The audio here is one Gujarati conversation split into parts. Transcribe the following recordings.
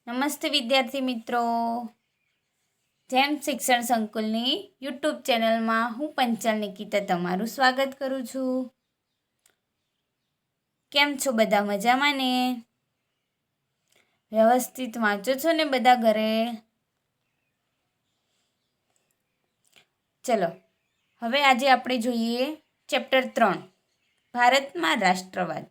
નમસ્તે વિદ્યાર્થી મિત્રો, જેમ શિક્ષણ સંકુલની યુટ્યુબ ચેનલમાં હું પંચાલ નિકિતા તમારું સ્વાગત કરું છું. કેમ છો બધા? મજામાં ને? વ્યવસ્થિત વાંચો છો ને બધા ઘરે? ચલો હવે આજે આપણે જોઈએ ચેપ્ટર 3 ભારતમાં રાષ્ટ્રવાદ.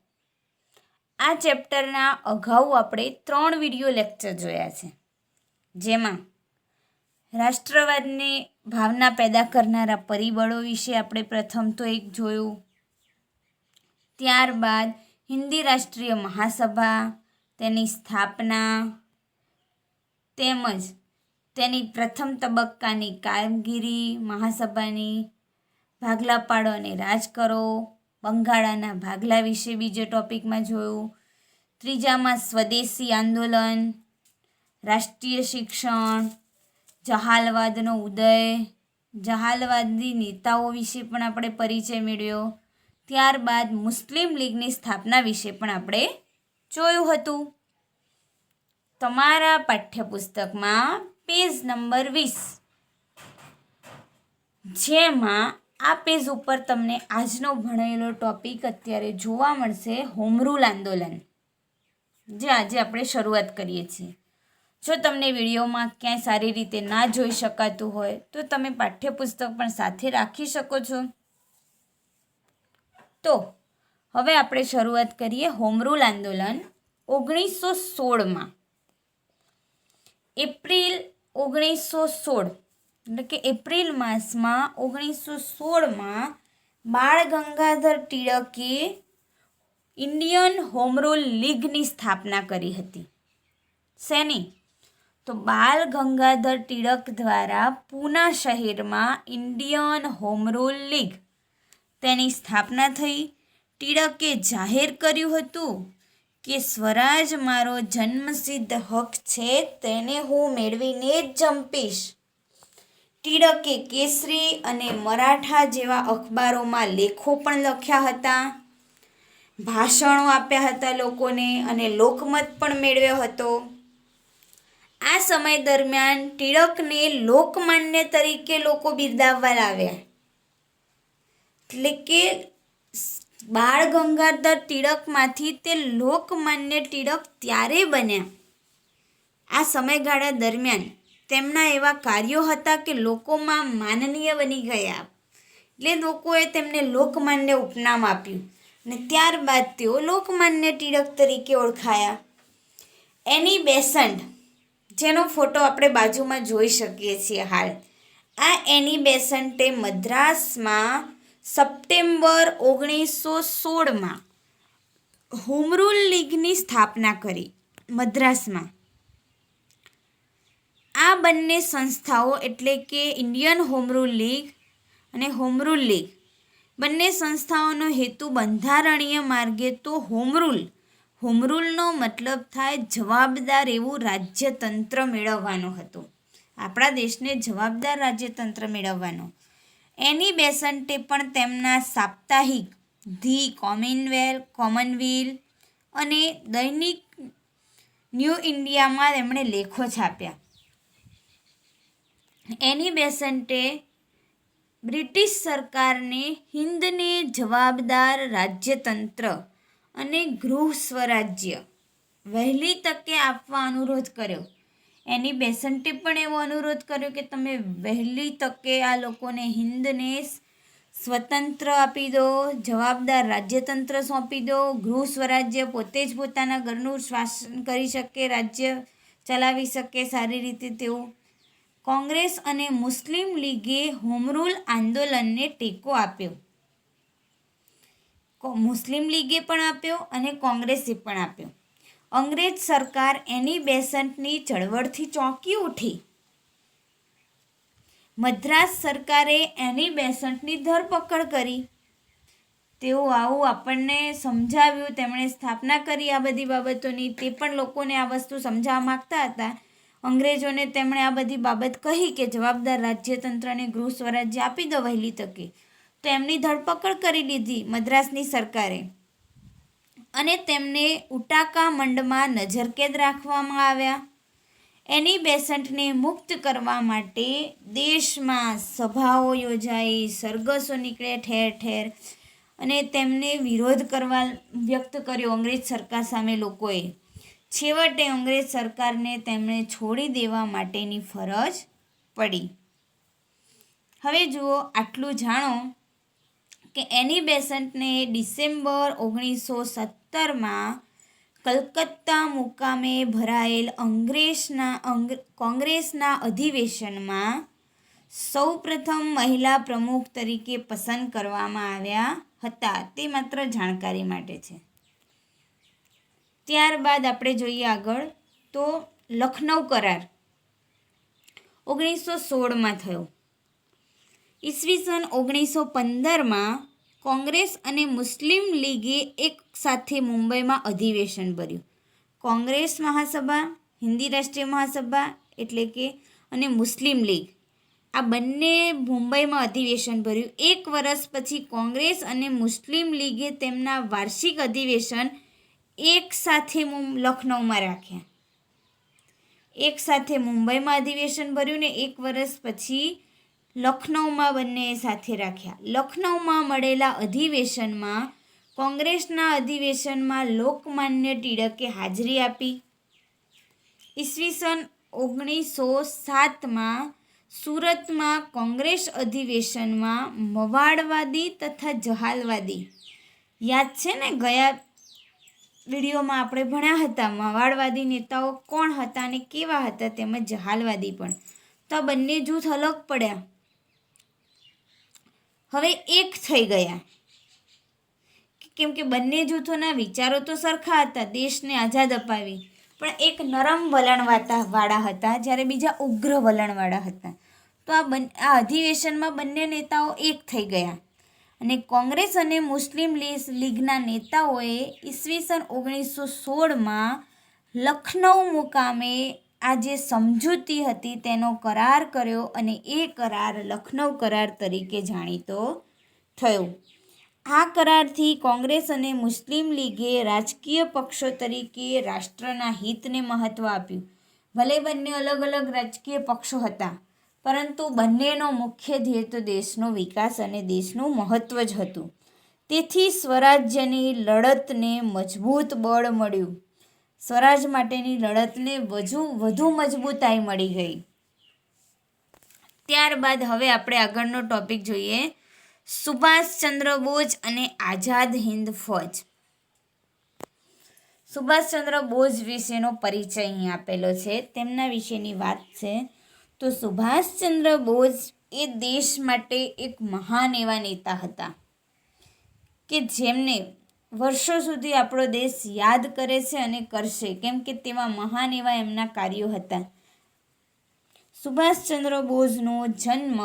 આ ચેપ્ટરના અગાઉ આપણે 3 વિડીયો લેક્ચર જોયા છે, જેમાં રાષ્ટ્રવાદની ભાવના પેદા કરનારા પરિબળો વિશે આપણે પ્રથમ તો એક જોયું. ત્યારબાદ હિન્દી રાષ્ટ્રીય મહાસભા, તેની સ્થાપના તેમજ તેની પ્રથમ તબક્કાની કામગીરી, મહાસભાની ભાગલા પાડો અને રાજ કરો, બંગાળાના ભાગલા વિશે બીજો ટોપિકમાં જોયું. ત્રીજામાં સ્વદેશી આંદોલન, રાષ્ટ્રીય શિક્ષણ, જહાલવાદનો ઉદય, જહાલવાદી નેતાઓ વિશે પણ આપણે પરિચય મેળવ્યો. ત્યારબાદ મુસ્લિમ લીગની સ્થાપના વિશે પણ આપણે જોયું હતું. તમારા પાઠ્યપુસ્તકમાં પેજ નંબર 20, જેમાં આ પેજ ઉપર તમને આજનો ભણેલો ટોપિક અત્યારે જોવા મળશે, હોમ રૂલ આંદોલન, જે આજે આપણે શરૂઆત કરીએ છીએ. જો તમને વિડીયોમાં ક્યાંય સારી રીતે ના જોઈ શકાતું હોય તો તમે પાઠ્યપુસ્તક પણ સાથે રાખી શકો છો. તો હવે આપણે શરૂઆત કરીએ હોમ રૂલ આંદોલન 1916માં. એપ્રિલ 1916 એટલે કે એપ્રિલ માસમાં 1916માં બાળ ગંગાધર ટિળકે ઇન્ડિયન હોમ રૂલ લીગની સ્થાપના કરી હતી. શેની? તો બાલ ગંગાધર ટિળક દ્વારા પૂના શહેરમાં ઇન્ડિયન હોમ રૂલ લીગ તેની સ્થાપના થઈ. ટિળકે જાહેર કર્યું હતું કે સ્વરાજ મારો જન્મસિદ્ધ હક છે, તેને હું મેળવીને જ જંપીશ. ટિળકે કેસરી અને મરાઠા જેવા અખબારોમાં લેખો પણ લખ્યા હતા, ભાષણો આપ્યા હતા લોકોને અને લોકમત પણ મેળવ્યો હતો. આ સમય દરમિયાન ટિળકને લોકમાન્ય તરીકે લોકો બિરદાવવા લાવ્યા. એટલે કે બાળ ગંગાધર ટિળકમાંથી તે લોકમાન્ય ટિળક ત્યારે બન્યા. આ સમયગાળા દરમિયાન તેમના એવા કાર્યો હતા કે લોકોમાં માનનીય બની ગયા, એટલે લોકોએ તેમને લોકમાન્ય ઉપનામ આપ્યું અને ત્યારબાદ તેઓ લોકમાન્ય ટિળક તરીકે ઓળખાયા. એની બેસન્ટ, જેનો ફોટો આપણે બાજુમાં જોઈ શકીએ છીએ હાલ, આ એની બેસન્ટે મદ્રાસમાં સપ્ટેમ્બર 1916માં હોમ રૂલ લીગની સ્થાપના કરી. મદ્રાસમાં આ બંને સંસ્થાઓ એટલે કે ઇન્ડિયન હોમ રૂલ લીગ અને હોમ રૂલ લીગ, બંને સંસ્થાઓનો હેતુ બંધારણીય માર્ગે તો હોમ રૂલનો મતલબ થાય જવાબદાર એવું રાજ્યતંત્ર મેળવવાનો હતો. આપણા દેશને જવાબદાર રાજ્યતંત્ર મેળવવાનો. એની બેસન્ટે પણ તેમના સાપ્તાહિક ધી કોમનવેલ અને દૈનિક ન્યૂ ઇન્ડિયામાં તેમણે લેખો છાપ્યા. એની બેસન્ટે બ્રિટિશ સરકારને હિંદને જવાબદાર રાજ્યતંત્ર અને ગૃહ સ્વરાજ્ય વહેલી તકે આપવા અનુરોધ કર્યો. એની બેસન્ટે પણ એવો અનુરોધ કર્યો કે તમે વહેલી તકે આ લોકોને હિંદને સ્વતંત્ર આપી દો, જવાબદાર રાજ્યતંત્ર સોંપી દો, ગૃહ સ્વરાજ્ય પોતે જ પોતાના ઘરનું શાસન કરી શકે, રાજ્ય ચલાવી શકે સારી રીતે તેવું. કોંગ્રેસ અને મુસ્લિમ લીગે હોમ રૂલ આંદોલનને ટેકો આપ્યો. મુસ્લિમ લીગે પણ આપ્યો અને કોંગ્રેસે પણ આપ્યો. અંગ્રેજ સરકાર એની બેસન્ટની ચળવળથી ચોંકી ઉઠી. મદ્રાસ સરકારે એની બેસન્ટની ધરપકડ કરી. તેઓ આવું આપણને સમજાવ્યું, તેમણે સ્થાપના કરી આ બધી બાબતોની. તે પણ લોકોને આ વસ્તુ સમજાવવા માગતા હતા અંગ્રેજોને. તેમણે આ બધી બાબત કહી કે જવાબદાર રાજ્યતંત્રને ગૃહ સ્વરાજ્ય આપી દો વહેલી તકે. તો એમની ધરપકડ કરી લીધી મદ્રાસની સરકારે અને તેમને ઉટાકા મંડમાં નજરકેદ રાખવામાં આવ્યા. એની બેસન્ટને મુક્ત કરવા માટે દેશમાં સભાઓ યોજાઈ, સરઘસો નીકળે ઠેર ઠેર અને તેમને વિરોધ કરવા વ્યક્ત કર્યો અંગ્રેજ સરકાર સામે લોકોએ. છેવટે અંગ્રેજ સરકારને તેમણે છોડી દેવા માટેની ફરજ પડી. હવે જુઓ, આટલું જાણો કે એની બેસન્ટને ડિસેમ્બર 1917માં કલકત્તા મુકામે ભરાયેલ કોંગ્રેસના અધિવેશનમાં સૌપ્રથમ મહિલા પ્રમુખ તરીકે પસંદ કરવામાં આવ્યા હતા. તે માત્ર જાણકારી માટે છે. ત્યારબાદ આપણે જોઈએ આગળ તો લખનૌ કરાર 1916માં થયો. ઈસવીસન 1915માં કોંગ્રેસ અને મુસ્લિમ લીગે એક સાથે મુંબઈમાં અધિવેશન ભર્યું. કોંગ્રેસ મહાસભા, હિન્દી રાષ્ટ્રીય મહાસભા એટલે કે અને મુસ્લિમ લીગ આ બંને મુંબઈમાં અધિવેશન ભર્યું. એક વર્ષ પછી કોંગ્રેસ અને મુસ્લિમ લીગે તેમના વાર્ષિક અધિવેશન એક સાથે લખનૌમાં રાખ્યા. એક સાથે મુંબઈમાં અધિવેશન ભર્યું ને એક વર્ષ પછી લખનૌમાં બંને સાથે રાખ્યા. લખનૌમાં મળેલા અધિવેશનમાં કોંગ્રેસના અધિવેશનમાં લોકમાન્ય ટિળકે હાજરી આપી. ઈસવીસન 1907માં સુરતમાં કોંગ્રેસ અધિવેશનમાં મવાડવાદી તથા જહાલવાદી, યાદ છે ને ગયા વિડીયોમાં આપણે ભણ્યા હતા મવાડવાદી નેતાઓ કોણ હતા અને કેવા હતા, તેમજ જહાલવાદી પણ. તો આ બંને જૂથ અલગ પડ્યા, હવે એક થઈ ગયા. કેમ કે બંને જૂથોના વિચારો તો સરખા હતા, દેશને આઝાદ અપાવી, પણ એક નરમ વલણવાળા હતા જ્યારે બીજા ઉગ્ર વલણવાળા હતા. તો આ અધિવેશનમાં બંને નેતાઓ એક થઈ ગયા અને કોંગ્રેસ અને મુસ્લિમ લીગના નેતાઓએ ઈસવીસન 1916માં લખનૌ મુકામે આ જે સમજૂતી હતી તેનો કરાર કર્યો અને એ કરાર લખનૌ કરાર તરીકે જાણીતો થયો. આ કરારથી કોંગ્રેસ અને મુસ્લિમ લીગે રાજકીય પક્ષો તરીકે રાષ્ટ્રના હિતને મહત્ત્વ આપ્યું. ભલે બંને અલગ અલગ રાજકીય પક્ષો હતા, પરંતુ બંનેનો મુખ્ય ધ્યેય તો દેશનો વિકાસ અને દેશનું મહત્ત્વ જ હતું. તેથી સ્વરાજ્યની લડતને મજબૂત બળ મળ્યું. સ્વરાજ માટેની લડતને વધુ મજબૂતાઈ મળી ગઈ. ત્યારબાદ હવે આપણે આગળનો ટોપિક જોઈએ, સુભાષચંદ્ર બોઝ અને આઝાદ હિન્દ ફૌજ. સુભાષચંદ્ર બોઝ વિશેનો પરિચય અહીં આપેલો છે, તેમના વિશેની વાત છે. તો સુભાષચંદ્ર બોઝ એ દેશ માટે એક મહાન એવા નેતા હતા કે જેમને વર્ષો સુધી આપણો દેશ યાદ કરે છે અને કરશે, કેમ કે તેવા મહાન એવા એમના કાર્યો હતા. સુભાષચંદ્ર બોઝનો જન્મ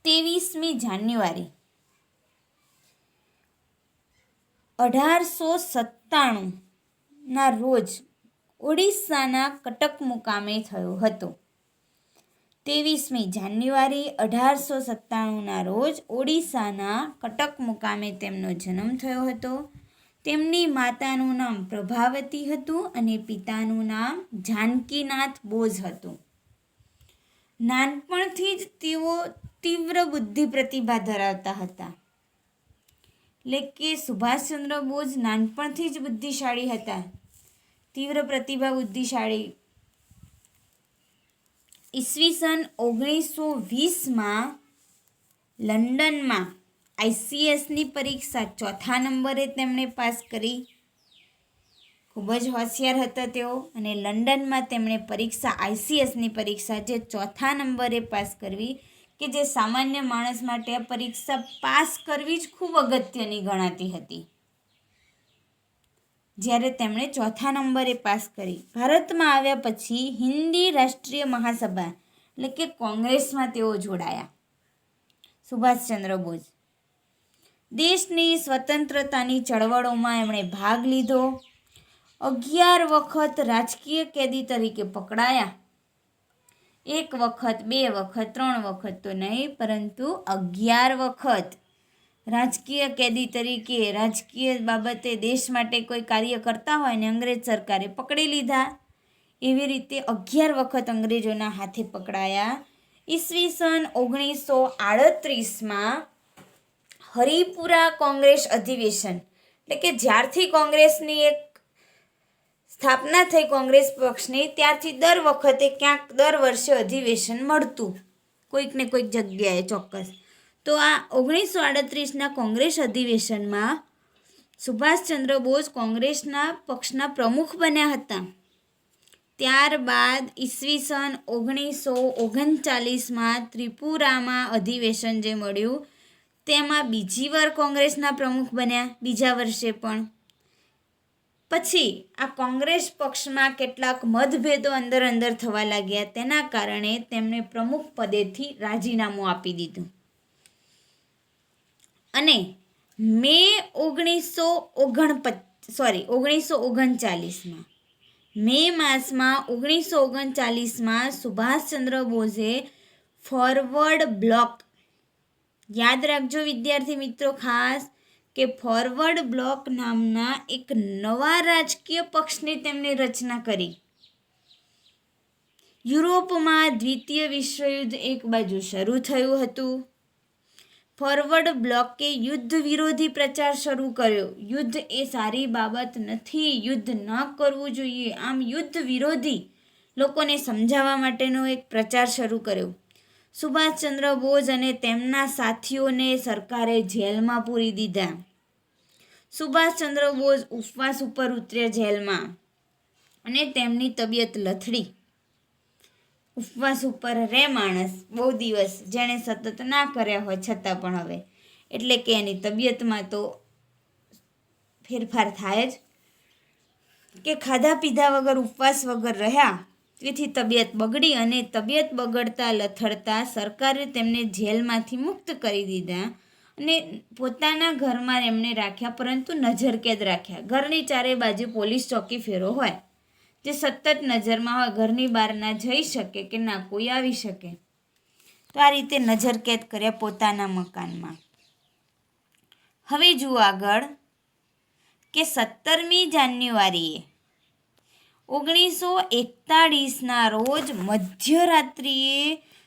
23મી જાન્યુઆરી 1897ના રોજ ઓડિશાના કટક મુકામે થયો હતો. 23મી જાન્યુઆરી 1897ના રોજ ઓડિશાના કટક મુકામે તેમનો જન્મ થયો હતો. તેમની માતાનું નામ પ્રભાવતી હતું અને પિતાનું નામ જાનકીનાથ બોઝ હતું. નાનપણથી જ તેઓ તીવ્ર બુદ્ધિ પ્રતિભા ધરાવતા હતા. એટલે કે સુભાષચંદ્ર બોઝ નાનપણથી જ બુદ્ધિશાળી હતા, તીવ્ર પ્રતિભા બુદ્ધિશાળી. ઈસવીસન 1920માં લંડનમાં ICSની પરીક્ષા 4થા નંબરે તેમણે પાસ કરી. ખૂબ જ હોશિયાર હતા તેઓ અને લંડનમાં તેમણે ICSની પરીક્ષા જે 4થા નંબરે પાસ કરવી, કે જે સામાન્ય માણસ માટે આ પરીક્ષા પાસ કરવી જ ખૂબ અગત્યની ગણાતી હતી, જ્યારે તેમણે 4થા નંબરે પાસ કરી. ભારતમાં આવ્યા પછી હિન્દી રાષ્ટ્રીય મહાસભા એટલે કે કોંગ્રેસમાં તેઓ જોડાયા. સુભાષચંદ્ર બોઝ દેશની સ્વતંત્રતાની ચળવળોમાં એમણે ભાગ લીધો. 11 વખત રાજકીય કેદી તરીકે પકડાયા. 1 વખત, 2 વખત, 3 વખત તો નહીં, પરંતુ 11 વખત રાજકીય કેદી તરીકે રાજકીય બાબતે દેશ માટે કોઈ કાર્ય કરતા હોય ને અંગ્રેજ સરકારે પકડી લીધા. એવી રીતે 11 વખત અંગ્રેજોના હાથે પકડાયા. ઈસવીસન 1938માં હરિપુરા કોંગ્રેસ અધિવેશન, એટલે કે જ્યારથી કોંગ્રેસની એક સ્થાપના થઈ કોંગ્રેસ પક્ષની, ત્યારથી દર વખતે ક્યાંક દર વર્ષે અધિવેશન મળતું કોઈક ને કોઈક જગ્યાએ ચોક્કસ. તો આ 1938ના કોંગ્રેસ અધિવેશનમાં સુભાષચંદ્ર બોઝ કોંગ્રેસના પક્ષના પ્રમુખ બન્યા હતા. ત્યારબાદ ઈસવીસન 1939માં ત્રિપુરામાં અધિવેશન જે મળ્યું તેમાં બીજી વાર કોંગ્રેસના પ્રમુખ બન્યા, બીજા વર્ષે પણ. પછી આ કોંગ્રેસ પક્ષમાં કેટલાક મતભેદો અંદર થવા લાગ્યા, તેના કારણે તેમણે પ્રમુખ પદેથી રાજીનામું આપી દીધું. અને મે 1939માં મે માસમાં 1939માં સુભાષચંદ્ર બોઝે ફોરવર્ડ બ્લોક, યાદ રાખજો વિદ્યાર્થી મિત્રો ખાસ, કે ફોરવર્ડ બ્લોક નામના એક નવા રાજકીય પક્ષની તેમણે રચના કરી. યુરોપમાં દ્વિતીય વિશ્વયુદ્ધ એક બાજુ શરૂ થયું હતું. ફોરવર્ડ બ્લોકે યુદ્ધ વિરોધી પ્રચાર શરૂ કર્યો. યુદ્ધ એ સારી બાબત નથી, યુદ્ધ ન કરવું જોઈએ, આમ યુદ્ધ વિરોધી લોકોને સમજાવવા માટેનો એક પ્રચાર શરૂ કર્યો. સુભાષચંદ્ર બોઝ અને તેમના સાથીઓને સરકારે જેલમાં પૂરી દીધા. સુભાષચંદ્ર બોઝ ઉપવાસ ઉપર ઉતર્યા જેલમાં, અને તેમની તબિયત લથડી. ઉપવાસ ઉપર રહે માણસ બહુ દિવસ, જેણે સતત ના કર્યા હોય છતાં પણ હવે, એટલે કે એની તબિયતમાં તો ફેરફાર થાય જ, કે ખાધા પીધા વગર ઉપવાસ વગર રહ્યા, તેથી તબિયત બગડી, અને તબિયત બગડતા લથડતા સરકારે તેમને જેલમાંથી મુક્ત કરી દીધા અને પોતાના ઘરમાં એમને રાખ્યા, પરંતુ નજરકેદ રાખ્યા. ઘરની ચારે બાજુ પોલીસ ચોકી ફેરો હોય, જે સતત નજરમાં હોય, ઘરની બહાર ના જઈ શકે કે ના કોઈ આવી શકે. તો આ રીતે નજરકેદ કર્યા પોતાના મકાનમાં. હવે જુઓ આગળ કે 17મી જાન્યુઆરીએ 1941ના રોજ મધ્યરાત્રિએ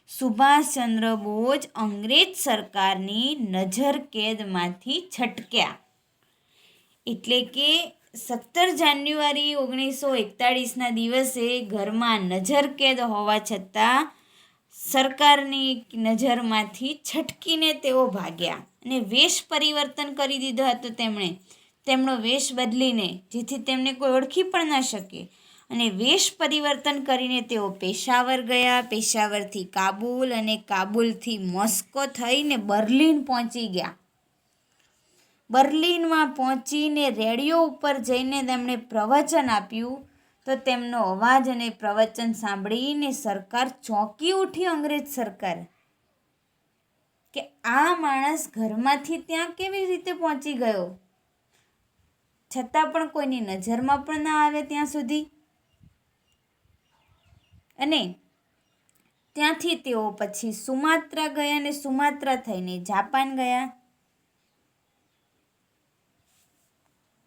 સુભાષચંદ્ર બોઝ અંગ્રેજ સરકારની નજરકેદમાંથી છટક્યા. એટલે કે 17 જાન્યુઆરી 1941ના દિવસે ઘરમાં નજરકેદ હોવા છતાં સરકારની નજરમાંથી છટકીને તેઓ ભાગ્યા, અને વેશ પરિવર્તન કરી દીધો હતો તેમનો વેશ બદલીને, જેથી તેમને કોઈ ઓળખી પણ ન શકે. અને વેશ પરિવર્તન કરીને તેઓ પેશાવર ગયા, પેશાવરથી કાબુલ, અને કાબુલથી મોસ્કો થઈને બર્લિન પહોંચી ગયા. બર્લિનમાં પહોંચીને રેડિયો ઉપર જઈને તેમણે પ્રવચન આપ્યું. તો તેમનો અવાજ અને પ્રવચન સાંભળીને સરકાર ચોંકી ઉઠી, અંગ્રેજ સરકાર, કે આ માણસ ઘરમાંથી ત્યાં કેવી રીતે પહોંચી ગયો, છતાં પણ કોઈની નજરમાં પણ ના આવે ત્યાં સુધી. અને ત્યાંથી તેઓ પછી સુમાત્રા ગયા, અને સુમાત્રા થઈને જાપાન ગયા.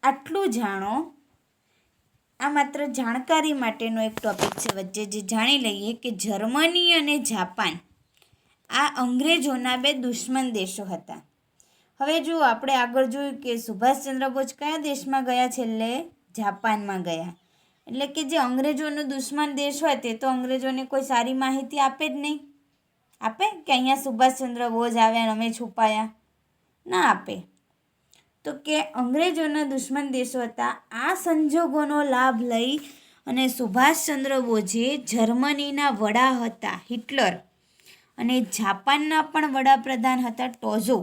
આટલું જાણો. આ માત્ર જાણકારી માટેનો એક ટોપિક છે વચ્ચે, જે જાણી લઈએ કે જર્મની અને જાપાન આ અંગ્રેજોના બે દુશ્મન દેશો હતા. હવે જો આપણે આગળ જોયું કે સુભાષચંદ્ર બોઝ કયા દેશમાં ગયા, છેલ્લે જાપાનમાં ગયા. એટલે કે જે અંગ્રેજોનો દુશ્મન દેશ હોય તે તો અંગ્રેજોને કોઈ સારી માહિતી આપે જ નહીં. આપે કે અહીંયા સુભાષચંદ્ર બોઝ આવ્યા અને અમે છુપાયા? ના આપે. તો કે અંગ્રેજોના દુશ્મન દેશો હતા. આ સંજોગોનો લાભ લઈ અને સુભાષચંદ્ર બોઝે જર્મનીના વડા હતા હિટલર, અને જાપાનના પણ વડાપ્રધાન હતા ટોઝો,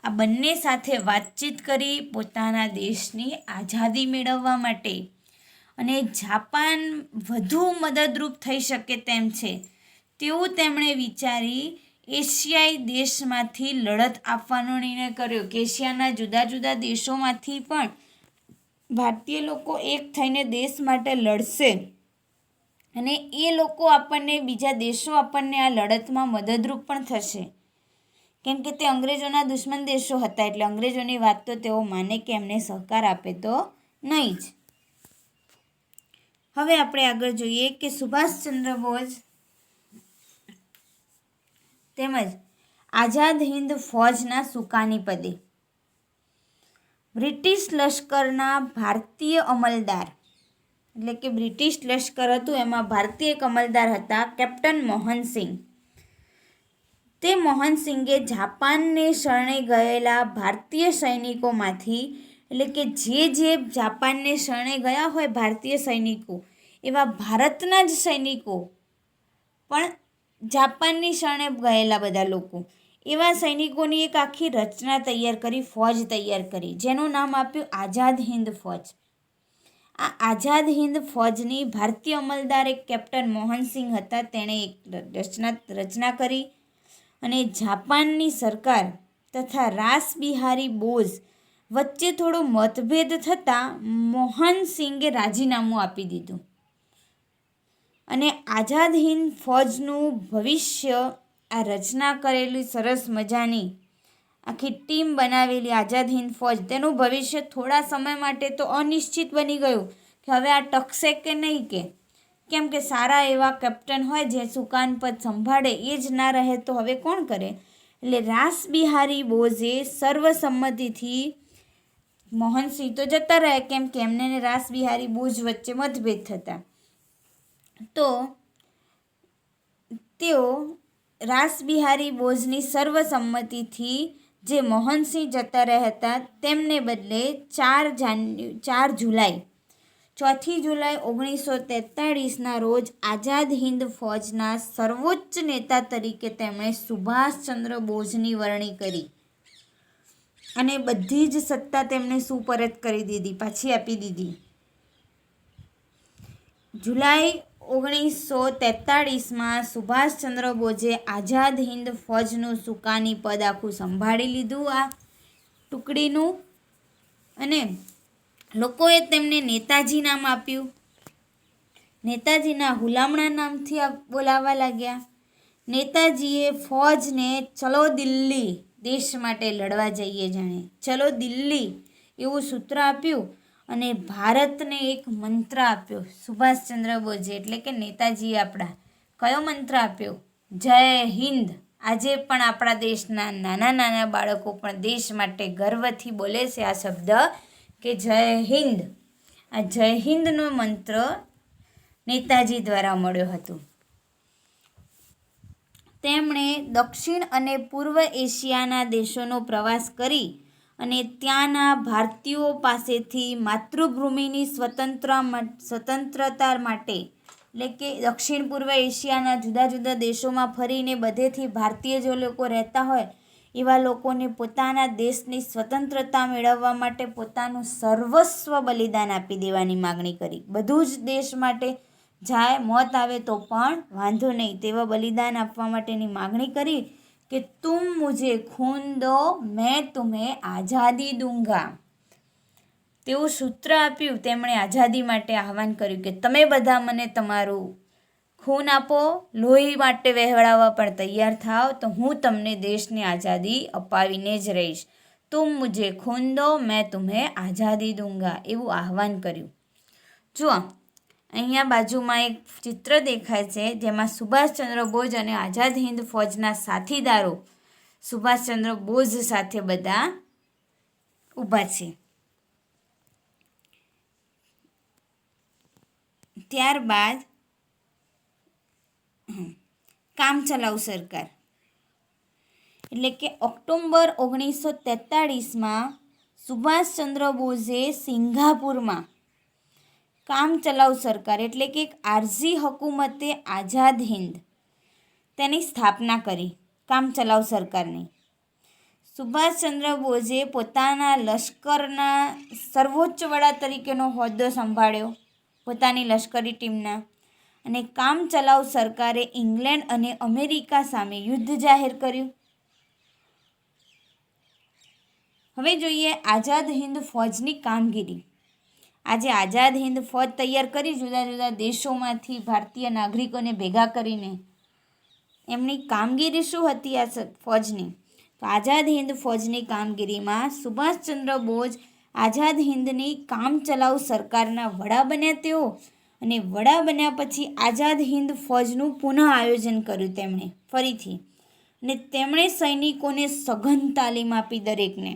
આ બંને સાથે વાતચીત કરી પોતાના દેશની આઝાદી મેળવવા માટે. અને જાપાન વધુ મદદરૂપ થઈ શકે તેમ છે તેવું તેમણે વિચારી એશિયાઈ દેશમાંથી લડત આપવાનો નિર્ણય કર્યો, કે એશિયાના જુદા જુદા દેશોમાંથી પણ ભારતીય લોકો એક થઈને દેશ માટે લડશે, અને એ લોકો આપણને, બીજા દેશો આપણને આ લડતમાં મદદરૂપ પણ થશે. કેમ કે તે અંગ્રેજોના દુશ્મન દેશો હતા, એટલે અંગ્રેજોની વાત તો તેઓ માને કે એમને સહકાર આપે તો નહીં જ. હવે આપણે આગળ જોઈએ કે સુભાષચંદ્ર બોઝ તેમજ આઝાદ હિંદ ફૌજના સુકાની પદે બ્રિટિશ લશ્કરના ભારતીય અમલદાર, એટલે કે બ્રિટિશ લશ્કર હતું એમાં ભારતીય એક અમલદાર હતા કેપ્ટન મોહનસિંહ. તે મોહનસિંહે જાપાનને શરણે ગયેલા ભારતીય સૈનિકોમાંથી, એટલે કે જે જાપાનને શરણે ગયા હોય ભારતીય સૈનિકો, એવા ભારતના જ સૈનિકો પણ જાપાનની શરણે ગયેલા બધા લોકો, એવા સૈનિકોની એક આખી રચના તૈયાર કરી, ફૌજ તૈયાર કરી, જેનું નામ આપ્યું આઝાદ હિંદ ફૌજ. આ આઝાદ હિંદ ફૌજની ભારતીય અમલદાર એક કેપ્ટન મોહનસિંહ હતા. તેણે એક રચના કરી અને જાપાનની સરકાર તથા રાસ બિહારી બોઝ વચ્ચે થોડો મતભેદ થતાં મોહનસિંહે રાજીનામું આપી દીધું અને આઝાદ હિંદ ફૌજનું ભવિષ્ય, આ રચના કરેલી સરસ મજાની આખી ટીમ બનાવેલી આઝાદ હિંદ ફૌજ, તેનું ભવિષ્ય થોડા સમય માટે તો અનિશ્ચિત બની ગયું કે હવે આ ટકશે કે નહીં, કેમ કે સારા એવા કેપ્ટન હોય જે સુકાન પદ સંભાળે એ જ ના રહે તો હવે કોણ કરે. એટલે રાસ બિહારી બોઝે સર્વસંમતિથી, મોહનસિંહ તો જતા રહે કેમ કે એમને રાસ બિહારી બોઝ વચ્ચે મતભેદ થતા, તો તેઓ રાસ બિહારી બોઝની સર્વસંમતિથી જે મોહનસિંહ જતા રહ્યા હતા તેમને બદલે 4 જુલાઈ 1943ના રોજ આઝાદ હિંદ ફૌજના સર્વોચ્ચ નેતા તરીકે તેમણે સુભાષચંદ્ર બોઝની વરણી કરી અને બધી જ સત્તા તેમને સુપરત કરી દીધી, પાછી આપી દીધી. જુલાઈ 1943માં સુભાષચંદ્ર બોઝે આઝાદ હિંદ ફૌજનું સુકાની પદ આખું સંભાળી લીધું આ ટુકડીનું, અને લોકોએ તેમને નેતાજી નામ આપ્યું. નેતાજીના હુલામણા નામથી બોલાવવા લાગ્યા. નેતાજીએ ફૌજને ચલો દિલ્હી, દેશ માટે લડવા જઈએ જાણે, ચલો દિલ્હી એવું સૂત્ર આપ્યું અને ભારતને એક મંત્ર આપ્યો સુભાષચંદ્ર બોઝે, એટલે કે નેતાજીએ આપણા કયો મંત્ર આપ્યો? જય હિન્દ. આજે પણ આપણા દેશના નાના નાના બાળકો પણ દેશ માટે ગર્વથી બોલે છે આ શબ્દ કે જય હિન્દ. આ જય હિન્દનો મંત્ર નેતાજી દ્વારા મળ્યો હતો. તેમણે દક્ષિણ અને પૂર્વ એશિયાના દેશોનો પ્રવાસ કરી અને ત્યાંના ભારતીયો પાસેથી માતૃભૂમિની સ્વતંત્રતા માટે, એટલે કે દક્ષિણ પૂર્વ એશિયાના જુદા જુદા દેશોમાં ફરીને બધેથી ભારતીય જે લોકો રહેતા હોય એવા લોકોને પોતાના દેશની સ્વતંત્રતા મેળવવા માટે પોતાનું સર્વસ્વ બલિદાન આપી દેવાની માગણી કરી. બધું જ દેશ માટે જાય, મોત આવે તો પણ વાંધો નહીં તેવા બલિદાન આપવા માટેની માગણી કરી કે તુમ મુझे ખૂન દો મેં તુમ્हें આઝાદી દૂંગા. તેવું સૂત્ર આપ્યું. તેમણે આઝાદી માટે આહવાન કર્યું કે તમે બધા મને તમારું ખૂન આપો, લોહી માટે વહેવડાવવા પણ તૈયાર થાવ તો હું તમને દેશની આઝાદી અપાવીને જ રહીશ. તુમ મુझे ખૂન દો મેં તુમ્हें આઝાદી દૂંગા એવું આહવાન કર્યું. જુઓ અહીંયા બાજુમાં એક ચિત્ર દેખાય છે જેમાં સુભાષચંદ્ર બોઝ અને આઝાદ હિંદ ફૌજના સાથીદારો સુભાષચંદ્ર બોઝ સાથે બધા ઊભા છે. ત્યારબાદ કામચલાઉ સરકાર, એટલે કે ઓક્ટોબર 1943માં સુભાષચંદ્ર બોઝે સિંગાપુરમાં કામચલાઉ સરકાર, એટલે કે એક આરઝી હકુમતે આઝાદ હિંદ તેની સ્થાપના કરી. કામચલાઉ સરકારની સુભાષચંદ્ર બોઝે પોતાના લશ્કરના સર્વોચ્ચ વડા તરીકેનો હોદ્દો સંભાળ્યો પોતાની લશ્કરી ટીમના, અને કામચલાઉ સરકારે ઇંગ્લેન્ડ અને અમેરિકા સામે યુદ્ધ જાહેર કર્યું. હવે જોઈએ આઝાદ હિંદ ફૌજની કામગીરી. આજે આઝાદ હિંદ ફૌજ તૈયાર કરી જુદા જુદા દેશોમાંથી ભારતીય નાગરિકોને ભેગા કરીને, એમની કામગીરી શું હતી આ ફૌજની? તો આઝાદ હિંદ ફૌજની કામગીરીમાં સુભાષચંદ્ર બોઝ આઝાદ હિંદની કામચલાઉ સરકારના વડા બન્યા તેઓ, અને વડા બન્યા પછી આઝાદ હિન્દ ફૌજનું પુનઃ આયોજન કર્યું તેમણે ફરીથી, અને તેમણે સૈનિકોને સઘન તાલીમ આપી દરેકને.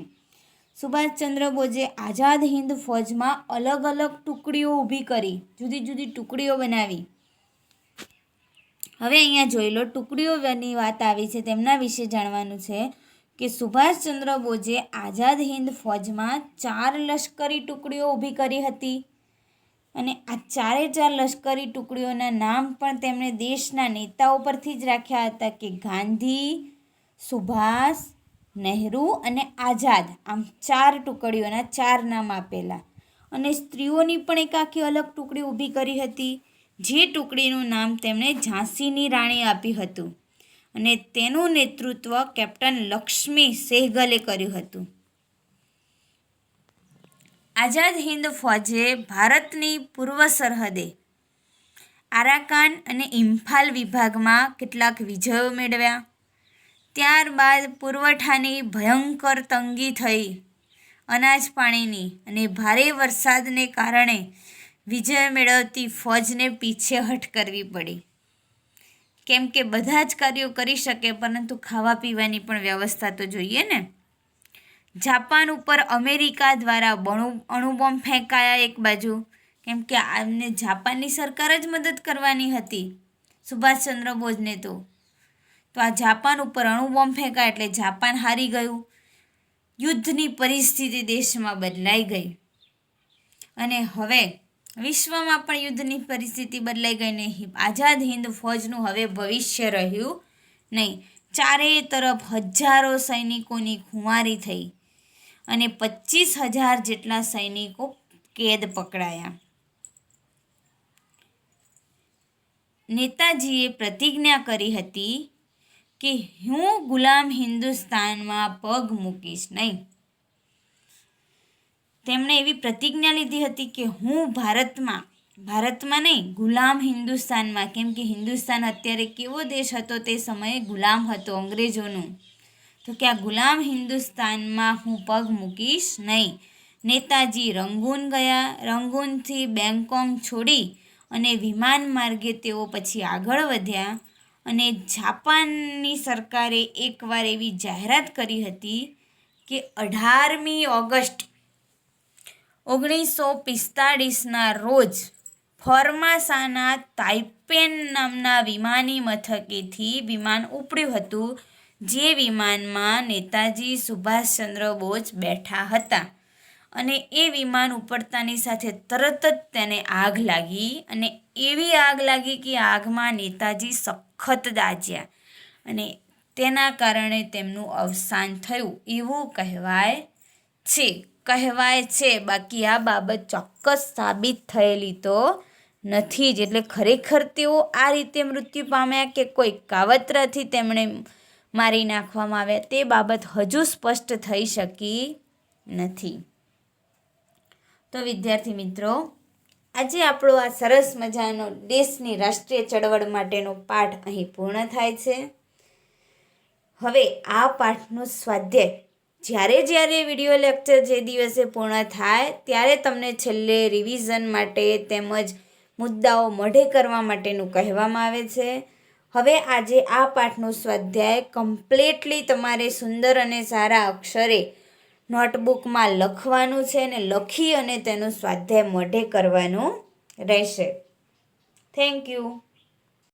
સુભાષચંદ્ર બોઝે આઝાદ હિન્દ ફૌજમાં અલગ અલગ ટુકડીઓ ઊભી કરી, જુદી જુદી ટુકડીઓ બનાવી. હવે અહીંયા જોઈ લો, ટુકડીઓની વાત આવી છે, તેમના વિશે જાણવાનું છે કે સુભાષચંદ્ર બોઝે આઝાદ હિન્દ ફૌજમાં 4 લશ્કરી ટુકડીઓ ઊભી કરી હતી. અને આ 4 લશ્કરી ટુકડીઓના નામ પણ તેમણે દેશના નેતાઓ પરથી જ રાખ્યા હતા કે ગાંધી, સુભાષ, નહેરુ અને આઝાદ. આમ 4 ટુકડીઓના 4 નામ આપેલા. અને સ્ત્રીઓની પણ એક આખી અલગ ટુકડી ઊભી કરી હતી, જે ટુકડીનું નામ તેમણે ઝાંસીની રાણી આપ્યું હતું, અને તેનું નેતૃત્વ કેપ્ટન લક્ષ્મી સેહગલે કર્યું હતું. આઝાદ હિન્દ ફૌજે ભારતની પૂર્વ સરહદે આરાકાન અને ઇમ્ફાલ વિભાગમાં કેટલાક વિજયો મેળવ્યા. ત્યારબાદ પુરવઠાની ભયંકર તંગી થઈ, અનાજ પાણીની, અને ભારે વરસાદને કારણે વિજય મેળવતી ફૌજને પીછેહઠ કરવી પડી. કેમ કે બધા જ કાર્યો કરી શકે, પરંતુ ખાવા પીવાની પણ વ્યવસ્થા તો જોઈએ ને. જાપાન ઉપર અમેરિકા દ્વારા અણુબોમ્બ ફેંકાયા એક બાજુ, કેમ કે આમને જાપાનની સરકાર જ મદદ કરવાની હતી સુભાષચંદ્ર બોઝને. તો આ જાપાન ઉપર અણુબોમ્બ ફેંકાયા એટલે જાપાન હારી ગયું. યુદ્ધની પરિસ્થિતિ દેશમાં બદલાઈ ગઈ, અને હવે વિશ્વમાં પણ યુદ્ધની પરિસ્થિતિ બદલાઈ ગઈ નહીં. આઝાદ હિન્દ ફૌજનું હવે ભવિષ્ય રહ્યું નહીં. ચારે તરફ હજારો સૈનિકોની ખુમારી થઈ, અને 25,000 જેટલા સૈનિકો કેદ પકડાયા. નેતાજીએ પ્રતિજ્ઞા કરી હતી કે હું ગુલામ હિન્દુસ્તાનમાં પગ મૂકીશ નહીં. તેમણે એવી પ્રતિજ્ઞા લીધી હતી કે હું ભારતમાં નહીં, ગુલામ હિન્દુસ્તાનમાં, કેમ કે હિન્દુસ્તાન અત્યારે કેવો દેશ હતો તે સમયે? ગુલામ હતો અંગ્રેજોનું. તો કે આ ગુલામ હિન્દુસ્તાનમાં હું પગ મૂકીશ નહીં. નેતાજી રંગૂન ગયા. રંગૂનથી બેંગકોક છોડી અને વિમાન માર્ગે તેઓ પછી આગળ વધ્યા, અને જાપાનની સરકારે એકવાર એવી જાહેરાત કરી હતી કે 18મી ઓગસ્ટ 1945ના રોજ ફોર્માસાના તાઇપેન નામના વિમાની મથકેથી વિમાન ઉપડ્યું હતું, જે વિમાનમાં નેતાજી સુભાષચંદ્ર બોઝ બેઠા હતા. અને એ વિમાન ઉપડતાની સાથે તરત જ તેને આગ લાગી, અને એવી આગ લાગી કે આગમાં નેતાજી સખત દાઝ્યા, અને તેના કારણે તેમનું અવસાન થયું એવું કહેવાય છે. બાકી આ બાબત ચોક્કસ સાબિત થયેલી તો નથી જ. એટલે ખરેખર તેઓ આ રીતે મૃત્યુ પામ્યા કે કોઈ કાવતરાથી તેમણે મારી નાખવામાં આવ્યા, તે બાબત હજુ સ્પષ્ટ થઈ શકી નથી. તો વિદ્યાર્થી મિત્રો, આજે આપણો આ સરસ મજાનો દેશની રાષ્ટ્રીય ચળવળ માટેનો પાઠ અહીં પૂર્ણ થાય છે. હવે આ પાઠનું સ્વાધ્યાય જ્યારે વિડીયો લેક્ચર જે દિવસે પૂર્ણ થાય ત્યારે તમને છેલ્લે રિવિઝન માટે તેમજ મુદ્દાઓ મોઢે કરવા માટેનું કહેવામાં આવે છે. હવે આજે આ પાઠનું સ્વાધ્યાય કમ્પ્લીટલી તમારે સુંદર અને સારા અક્ષરે નોટબુકમાં લખવાનું છે, અને લખી અને તેનું સ્વાધ્યાય મોઢે કરવાનું રહેશે. Thank you.